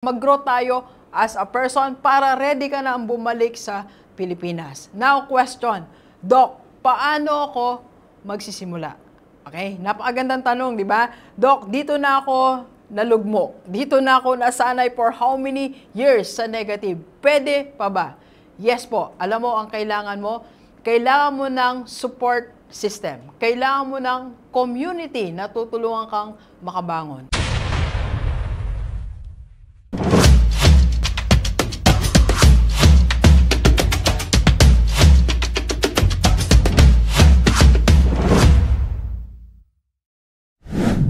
Mag-grow tayo as a person para ready ka na ang bumalik sa Pilipinas. Now, question, Doc, paano ako magsisimula? Okay, napakagandang tanong, di ba? Doc, dito na ako nalugmok. Dito na ako nasanay for how many years sa negative. Pwede pa ba? Yes po. Alam mo, ang kailangan mo ng support system. Kailangan mo ng community na tutulungan kang makabangon.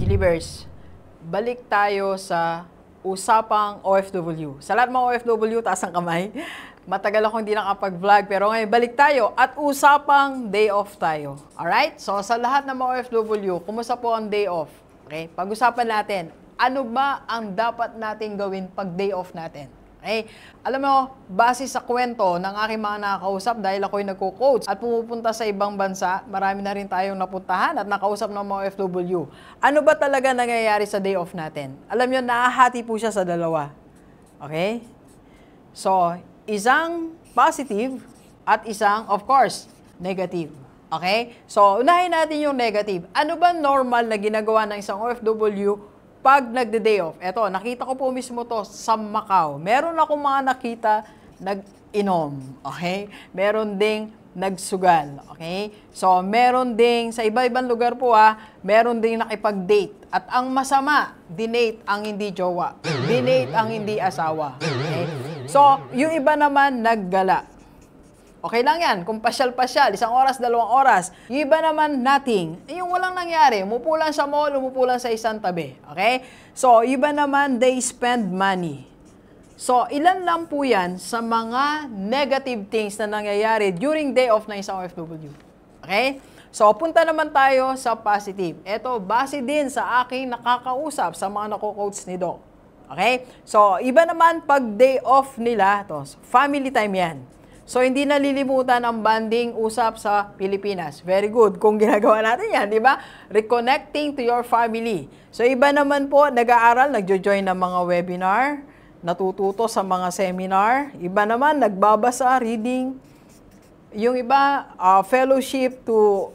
Gilibers, balik tayo sa usapang OFW. Sa lahat mga OFW, taas ang kamay. Matagal ako hindi nakapag-vlog, pero ngayon balik tayo at usapang day off tayo. Alright? So sa lahat ng mga OFW, kumusta po ang day off? Okay? Pag-usapan natin, ano ba ang dapat natin gawin pag day off natin? Okay? Alam mo, base sa kwento ng aking mga nakakausap, dahil ako'y nagko-coach at pumupunta sa ibang bansa, marami na rin tayong napuntahan at nakausap ng mga OFW. Ano ba talaga nangyayari sa day off natin? Alam nyo, nahahati po siya sa dalawa. Okay? So, isang positive at isang, of course, negative. Okay? So, unahin natin yung negative. Ano ba normal na ginagawa ng isang OFW pag nagde-day off? Eto, nakita ko po mismo to sa Macau. Meron akong mga nakita nag-inom. Okay? Meron ding nagsugal. Okay? So, meron ding, sa iba-ibang lugar po meron ding nakipag-date. At ang masama, dinate ang hindi jowa. Dinate ang hindi asawa. Okay? So, yung iba naman naggala. Okay lang yan, kung pasyal-pasyal, 1 oras, 2 oras. Yung iba naman, nothing. Yung walang nangyari, umupo lang sa mall, umupo lang sa isang tabi. Okay? So, iba naman, they spend money. So, ilan lang po yan sa mga negative things na nangyayari during day off ng isang OFW. Okay? So, punta naman tayo sa positive. Ito, base din sa aking nakakausap sa mga nako-coach ni Doc. Okay? So, iba naman pag day off nila, to, family time yan. So, hindi nalilimutan ang bonding usap sa Pilipinas. Very good kung ginagawa natin yan, di ba? Reconnecting to your family. So, iba naman po, nag-aaral, nagjo-join ng mga webinar, natututo sa mga seminar. Iba naman, nagbabasa, reading. Yung iba, fellowship to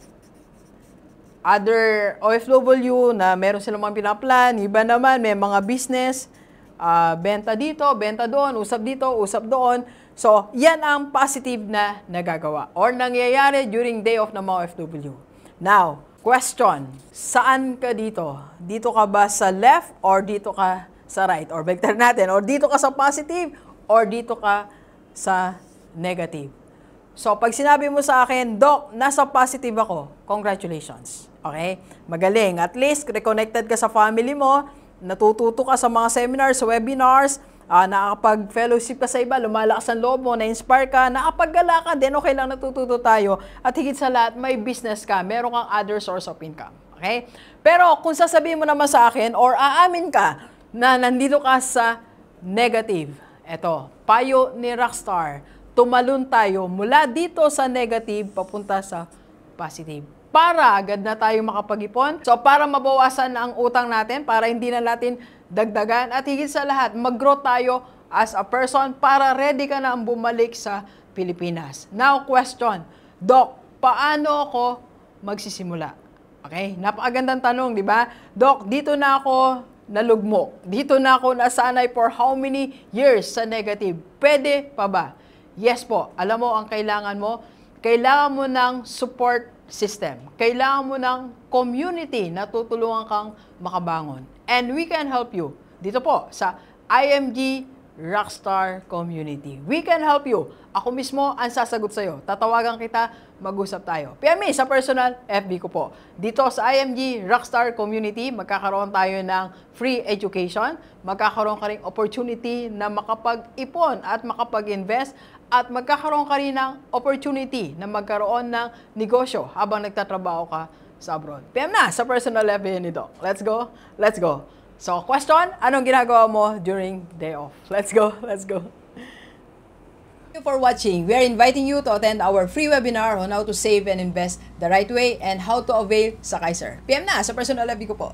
other OFW na meron silang mga pinaplan. Iba naman, may mga business, benta dito, benta doon, usap dito, usap doon. So, yan ang positive na nagagawa or nangyayari during day off ng mga OFW. Now, question, saan ka dito? Dito ka ba sa left or dito ka sa right? Or vector natin, or dito ka sa positive or dito ka sa negative? So, pag sinabi mo sa akin, Doc, nasa positive ako, congratulations. Okay? Magaling. At least, reconnected ka sa family mo, natututo ka sa mga seminars, webinars, nakakapag-fellowship ka sa iba, lumalakas ang loob mo, na-inspire ka, nakapag-gala ka din, okay lang, natututo tayo. At higit sa lahat, may business ka, meron kang other source of income. Okay? Pero kung sasabihin mo naman sa akin, or aamin ka, na nandito ka sa negative, eto, payo ni Rockstar, tumalon tayo mula dito sa negative, papunta sa positive. Para agad na tayo makapag-ipon. So, para mabawasan ang utang natin, para hindi na natin dagdagan, at higit sa lahat, mag-grow tayo as a person para ready ka na ang bumalik sa Pilipinas. Now, question, Doc, paano ako magsisimula? Okay? Napakagandang tanong, di ba? Doc, dito na ako nalugmok. Dito na ako nasanay for how many years sa negative. Pwede pa ba? Yes po. Alam mo, ang kailangan mo ng support system. Kailangan mo ng community na tutulungan kang makabangon. And we can help you dito po sa IMG Rockstar Community. We can help you. Ako mismo ang sasagot sa'yo. Tatawagan kita, mag-usap tayo. PM me sa personal FB ko po. Dito sa IMG Rockstar Community, magkakaroon tayo ng free education. Magkakaroon ka rin opportunity na makapag-ipon at makapag-invest. At magkakaroon ka rin ng opportunity na magkaroon ng negosyo habang nagtatrabaho ka sa abroad. PM na sa personal FB ni Doc. Let's go. Let's go. So, question, anong ginagawa mo during day off? Let's go. Let's go. Thank you for watching. We are inviting you to attend our free webinar on how to save and invest the right way and how to avail sa Kaiser. PM na sa personal FB ko po.